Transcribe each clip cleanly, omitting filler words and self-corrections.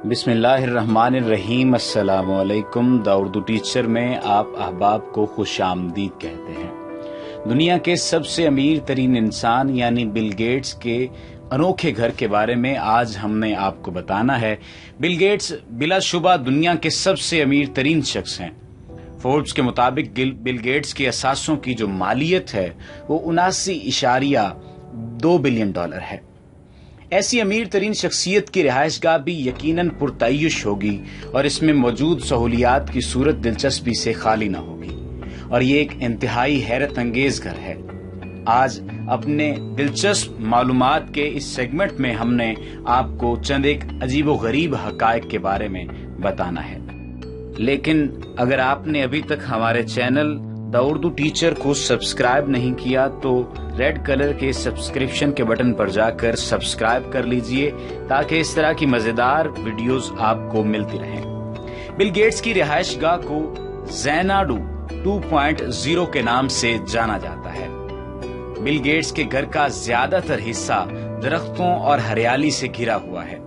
بسم اللہ الرحمن الرحیم۔ السلام علیکم۔ دا اردو ٹیچر میں آپ احباب کو خوش آمدید کہتے ہیں۔ دنیا کے سب سے امیر ترین انسان یعنی بل گیٹس کے انوکھے گھر کے بارے میں آج ہم نے آپ کو بتانا ہے۔ بل گیٹس بلا شبہ دنیا کے سب سے امیر ترین شخص ہیں۔ فوربس کے مطابق بل گیٹس کے اثاثوں کی جو مالیت ہے وہ 79.2 بلین ڈالر ہے۔ ایسی امیر ترین شخصیت کی رہائش گاہ بھی یقیناً پرتعیش ہوگی اور اس میں موجود سہولیات کی صورت دلچسپی سے خالی نہ ہوگی، اور یہ ایک انتہائی حیرت انگیز گھر ہے۔ آج اپنے دلچسپ معلومات کے اس سیگمنٹ میں ہم نے آپ کو چند ایک عجیب و غریب حقائق کے بارے میں بتانا ہے، لیکن اگر آپ نے ابھی تک ہمارے چینل دا اردو ٹیچر کو سبسکرائب نہیں کیا تو ریڈ کلر کے سبسکرپشن کے بٹن پر جا کر سبسکرائب کر لیجئے تاکہ اس طرح کی مزیدار ویڈیوز آپ کو ملتی رہیں۔ بل گیٹس کی رہائش گاہ کو زیناڈو 2.0 کے نام سے جانا جاتا ہے۔ بل گیٹس کے گھر کا زیادہ تر حصہ درختوں اور ہریالی سے گھرا ہوا ہے۔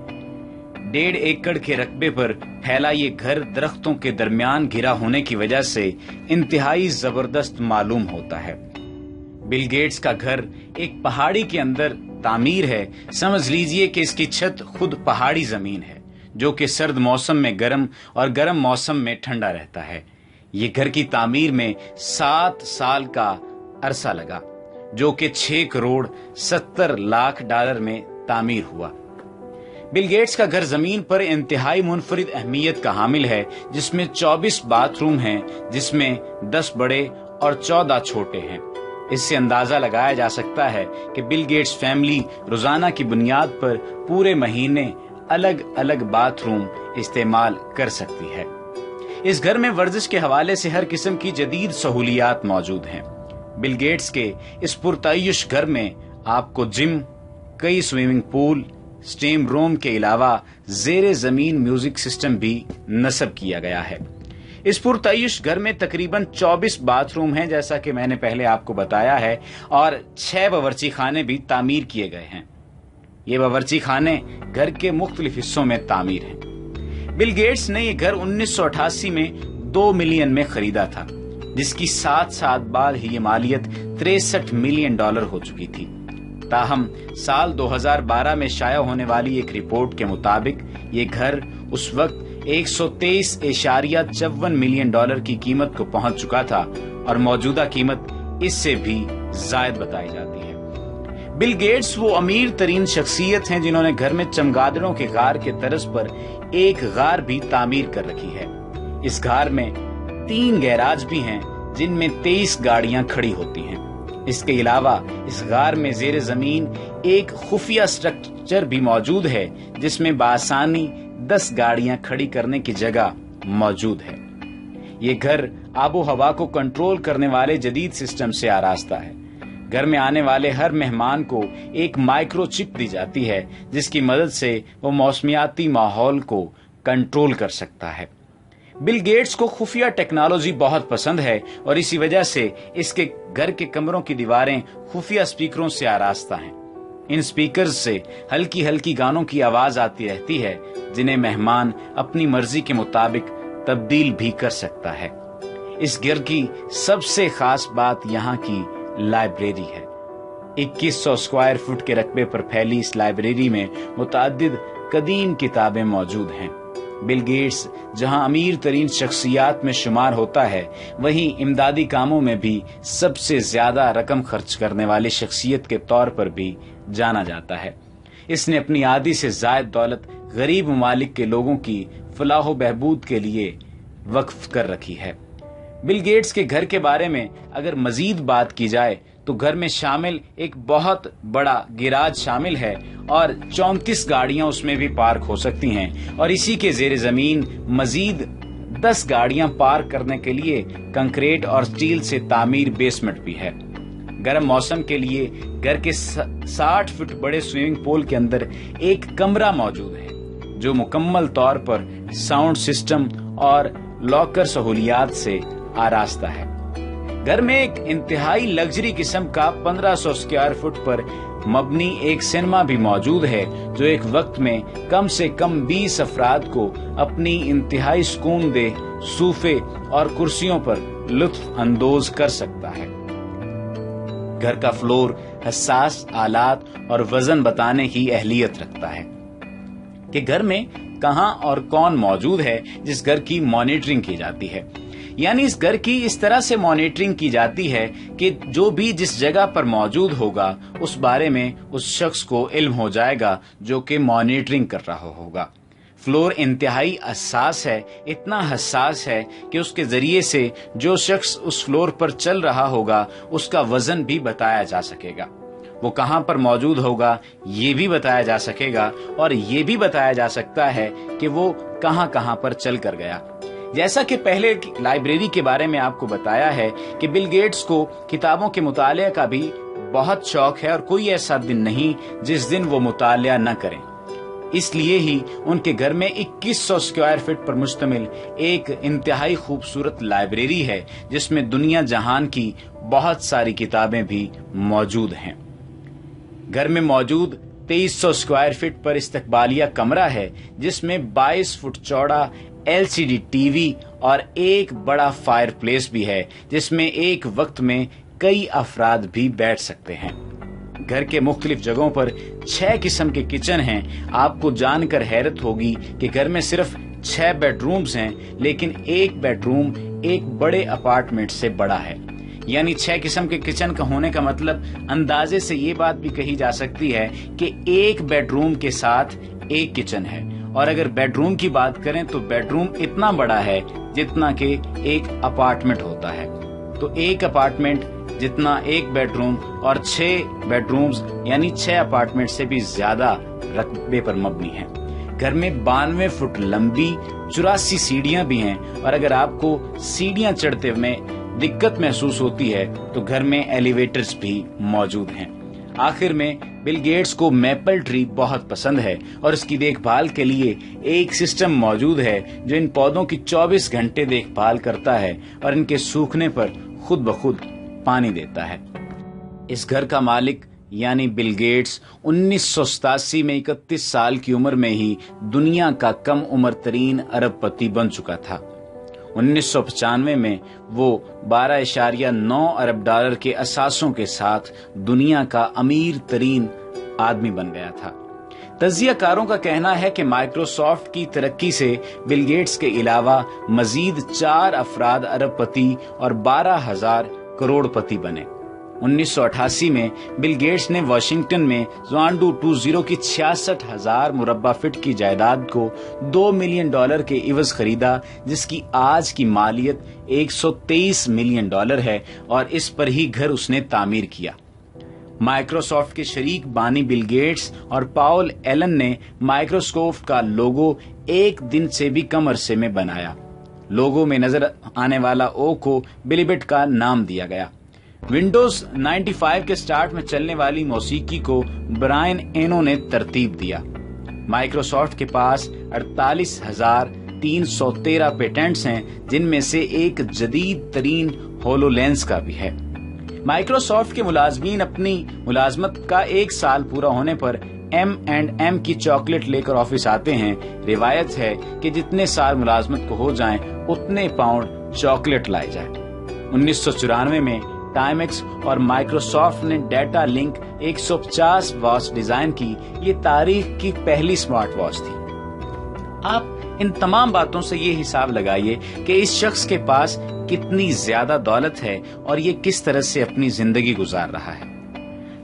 1.5 ایکڑ کے رقبے پر پھیلا یہ گھر درختوں کے درمیان گھرا ہونے کی وجہ سے انتہائی زبردست معلوم ہوتا ہے۔ بل گیٹس کا گھر ایک پہاڑی کے اندر تعمیر ہے۔ سمجھ لیجئے کہ اس کی چھت خود پہاڑی زمین ہے جو کہ سرد موسم میں گرم اور گرم موسم میں ٹھنڈا رہتا ہے۔ یہ گھر کی تعمیر میں 7 سال کا عرصہ لگا جو کہ 6 کروڑ 70 لاکھ ڈالر میں تعمیر ہوا۔ بل گیٹس کا گھر زمین پر انتہائی منفرد اہمیت کا حامل ہے، جس میں 24 باتھ روم ہیں، جس میں 10 بڑے اور 14 چھوٹے ہیں۔ اس سے اندازہ لگایا جا سکتا ہے کہ بل گیٹس فیملی روزانہ کی بنیاد پر پورے مہینے الگ الگ باتھ روم استعمال کر سکتی ہے۔ اس گھر میں ورزش کے حوالے سے ہر قسم کی جدید سہولیات موجود ہیں۔ بل گیٹس کے اس پرتعیش گھر میں آپ کو جم، کئی سوئمنگ پول، سٹیم روم کے علاوہ زیر زمین میوزک سسٹم بھی نصب کیا گیا ہے۔ اس پرتعیش گھر میں تقریباً 24 باتھ روم ہیں جیسا کہ میں نے پہلے آپ کو بتایا ہے، اور 6 باورچی خانے بھی تعمیر کیے گئے ہیں۔ یہ باورچی خانے گھر کے مختلف حصوں میں تعمیر ہیں۔ بل گیٹس نے یہ گھر 1988 میں 2 ملین میں خریدا تھا، جس کی 7 سال بعد ہی یہ مالیت 63 ملین ڈالر ہو چکی تھی۔ تاہم سال 2012 میں شائع ہونے والی ایک رپورٹ کے مطابق یہ گھر اس وقت 123.54 ملین ڈالر کی قیمت کو پہنچ چکا تھا، اور موجودہ قیمت اس سے بھی زائد بتائی جاتی ہے۔ بل گیٹس وہ امیر ترین شخصیت ہیں جنہوں نے گھر میں چمگادڑوں کے غار کے طرز پر ایک غار بھی تعمیر کر رکھی ہے۔ اس غار میں 3 گیراج بھی ہیں جن میں 23 گاڑیاں کھڑی ہوتی ہیں۔ اس کے علاوہ اس غار میں زیر زمین ایک خفیہ سٹرکچر بھی موجود ہے جس میں بآسانی 10 گاڑیاں کھڑی کرنے کی جگہ موجود ہے۔ یہ گھر آب و ہوا کو کنٹرول کرنے والے جدید سسٹم سے آراستہ ہے۔ گھر میں آنے والے ہر مہمان کو ایک مائکرو چپ دی جاتی ہے جس کی مدد سے وہ موسمیاتی ماحول کو کنٹرول کر سکتا ہے۔ بل گیٹس کو خفیہ ٹیکنالوجی بہت پسند ہے، اور اسی وجہ سے اس کے گھر کے کمروں کی دیواریں خفیہ سپیکروں سے آراستہ ہیں۔ ان سپیکرز سے ہلکی ہلکی گانوں کی آواز آتی رہتی ہے جنہیں مہمان اپنی مرضی کے مطابق تبدیل بھی کر سکتا ہے۔ اس گھر کی سب سے خاص بات یہاں کی لائبریری ہے۔ 2100 اسکوائر فٹ کے رقبے پر پھیلی اس لائبریری میں متعدد قدیم کتابیں موجود ہیں۔ بل گیٹس جہاں امیر ترین شخصیات میں شمار ہوتا ہے، وہیں امدادی کاموں میں بھی سب سے زیادہ رقم خرچ کرنے والی شخصیت کے طور پر بھی جانا جاتا ہے۔ اس نے اپنی آدھی سے زائد دولت غریب ممالک کے لوگوں کی فلاح و بہبود کے لیے وقف کر رکھی ہے۔ بل گیٹس کے گھر کے بارے میں اگر مزید بات کی جائے تو گھر میں شامل ایک بہت بڑا گیراج شامل ہے، اور 34 گاڑیاں اس میں بھی پارک ہو سکتی ہیں، اور اسی کے زیر زمین مزید 10 گاڑیاں پارک کرنے کے لیے کنکریٹ اور سٹیل سے تعمیر بیسمنٹ بھی ہے۔ گرم موسم کے لیے گھر کے 60 فٹ بڑے سوئمنگ پول کے اندر ایک کمرہ موجود ہے جو مکمل طور پر ساؤنڈ سسٹم اور لاکر سہولیات سے آراستہ ہے۔ घर में एक इंतहाई लग्जरी किस्म का 1500 स्क्वायर फुट पर मबनी एक सिनेमा भी मौजूद है, जो एक वक्त में कम से कम 20 अफराद को अपनी इंतहाई सुकून दे सोफे और कुर्सियों पर लुत्फ अंदोज कर सकता है। घर का फ्लोर हसास आलात और वजन बताने की अहलियत रखता है कि घर में कहां और कौन मौजूद है, जिस घर की मॉनिटरिंग की जाती है। यानी इस घर की इस तरह से मॉनिटरिंग की जाती है कि जो भी जिस जगह पर मौजूद होगा उस बारे में उस शख्स को इल्म हो जाएगा जो कि मॉनिटरिंग कर रहा होगा। फ्लोर इंतहाई हसास है, इतना हसास है कि उसके जरिए से जो शख्स उस फ्लोर पर चल रहा होगा उसका वजन भी बताया जा सकेगा, वो कहां पर मौजूद होगा ये भी बताया जा सकेगा, और ये भी बताया जा सकता है कि वो कहां कहां पर चल कर गया। जैसा कि पहले लाइब्रेरी के बारे में आपको बताया है कि बिल गेट्स को किताबों के मुताले का भी बहुत शौक है और कोई ऐसा दिन नहीं जिस दिन वो मुतालिया न करें। इसलिए ही उनके घर में 2100 स्क्वायर फीट पर मुश्तमिल एक इंतहाई खूबसूरत लाइब्रेरी है, जिसमें दुनिया जहान की बहुत सारी किताबें भी मौजूद हैं। घर में मौजूद 2300 स्क्वायर फीट पर इस्तकबालिया कमरा है, जिसमें 22 फुट चौड़ा LCD टीवी और एक बड़ा फायर प्लेस भी है, जिसमें एक वक्त में कई अफराद भी बैठ सकते हैं। घर के मुख्तलिफ जगहों पर 6 किस्म के किचन हैं। आपको जानकर हैरत होगी कि घर में सिर्फ 6 बेडरूम्स हैं, लेकिन एक बेडरूम एक बड़े अपार्टमेंट से बड़ा है। यानी 6 किस्म के किचन का होने का मतलब अंदाजे से ये बात भी कही जा सकती है कि एक बेडरूम के साथ एक किचन है। और अगर बेडरूम की बात करें तो बेडरूम इतना बड़ा है जितना कि एक अपार्टमेंट होता है। तो एक अपार्टमेंट जितना एक बेडरूम और 6 बेडरूम्स यानी 6 अपार्टमेंट से भी ज्यादा रकबे पर मबनी है। घर में 92 फुट लंबी 84 सीढ़ियां भी हैं, और अगर आपको सीढ़ियां चढ़ते में दिक्कत महसूस होती है तो घर में एलिवेटर्स भी मौजूद हैं। आखिर में बिल गेट्स को मैपल ट्री बहुत पसंद है और इसकी देखभाल के लिए एक सिस्टम मौजूद है जो इन पौधों की 24 घंटे देखभाल करता है और इनके सूखने पर खुद ब खुद पानी देता है। इस घर का मालिक यानी बिल गेट्स 1987 में 31 साल की उम्र में ही दुनिया का कम उम्र तरीन अरबपति बन चुका था। 1995 में वो 12.9 अरब डॉलर के असासों के साथ दुनिया का अमीर तरीन आदमी बन गया था। तज्जियाकारों का कहना है कि माइक्रोसॉफ्ट की तरक्की से बिल गेट्स के अलावा मजीद 4 अफराद अरबपति और 12,000 करोड़पति बने। 1988 में बिल गेट्स ने वाशिंगटन में ज़्वांडू 20 की 66,000 मुरब्बा फीट की जायदाद को $2 मिलियन के इवज खरीदा, जिसकी आज की मालियत $123 मिलियन है, और इस पर ही घर उसने तामीर किया। माइक्रोसॉफ्ट के शरीक बानी बिल गेट्स और पाउल एलन ने माइक्रोसॉफ्ट का लोगो एक दिन से भी कम अरसे में बनाया। लोगो में नजर आने वाला ओ को बिलिबिट का नाम दिया गया। विंडोज 95 के स्टार्ट में चलने वाली मौसीकी को ब्रायन एनो ने तरतीब दिया। माइक्रोसॉफ्ट के पास 48,313 पेटेंट्स हैं, जिनमें से एक जदीद तरीन होलोलेंस का भी है। माइक्रोसॉफ्ट के मुलाजमीन अपनी मुलाजमत का 1 साल पूरा होने पर M&M की चॉकलेट लेकर ऑफिस आते हैं। रिवायत है कि जितने साल मुलाजमत को हो जाएं, उतने पाउंड चॉकलेट लाई जाए। 1994 में टाइमेक्स और माइक्रोसॉफ्ट ने डेटा लिंक 150 वॉच डिजाइन की। ये तारीख की पहली स्मार्ट वॉच थी। आप इन तमाम बातों से ये हिसाब लगाइए कि इस शख्स के पास कितनी ज्यादा दौलत है और ये किस तरह से अपनी जिंदगी गुजार रहा है।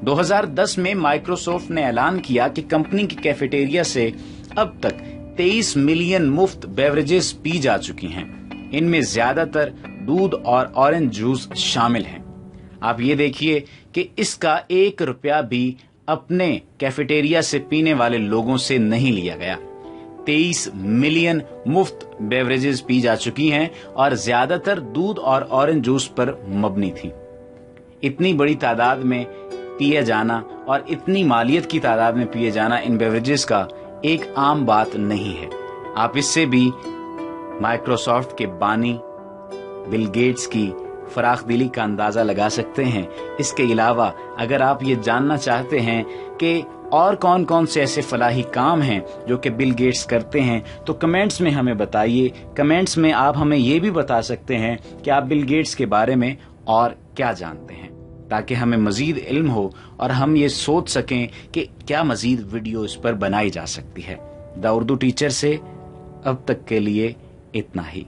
2010 में माइक्रोसॉफ्ट ने ऐलान किया कि कंपनी की कैफेटेरिया से अब तक 23 मिलियन मुफ्त बेवरेजेस पी जा चुकी हैं। इनमें ज्यादातर दूध और ऑरेंज जूस शामिल हैं। आप ये देखिए कि इसका 1 रुपया भी अपने कैफेटेरिया से पीने वाले लोगों से नहीं लिया गया। 23 मिलियन मुफ्त बेवरेजेस पी जा चुकी हैं और ज्यादातर दूध और ऑरेंज जूस पर मबनी थी। इतनी बड़ी तादाद में पिए जाना और इतनी मालियत की तादाद में पिए जाना इन बेवरेजेस का एक आम बात नहीं है। आप इससे भी माइक्रोसॉफ्ट के बानी बिल गेट्स की फराख दिली का अंदाज़ा लगा सकते हैं। इसके अलावा अगर आप ये जानना चाहते हैं कि और कौन कौन से ऐसे फलाही काम हैं जो कि बिल गेट्स करते हैं, तो कमेंट्स में हमें बताइए। कमेंट्स में आप हमें ये भी बता सकते हैं कि आप बिल गेट्स के बारे में और क्या जानते हैं, ताकि हमें मज़ीद इल्म हो और हम ये सोच सकें कि क्या मज़ीद वीडियो इस पर बनाई जा सकती है। द उर्दू टीचर से अब तक के लिए इतना ही।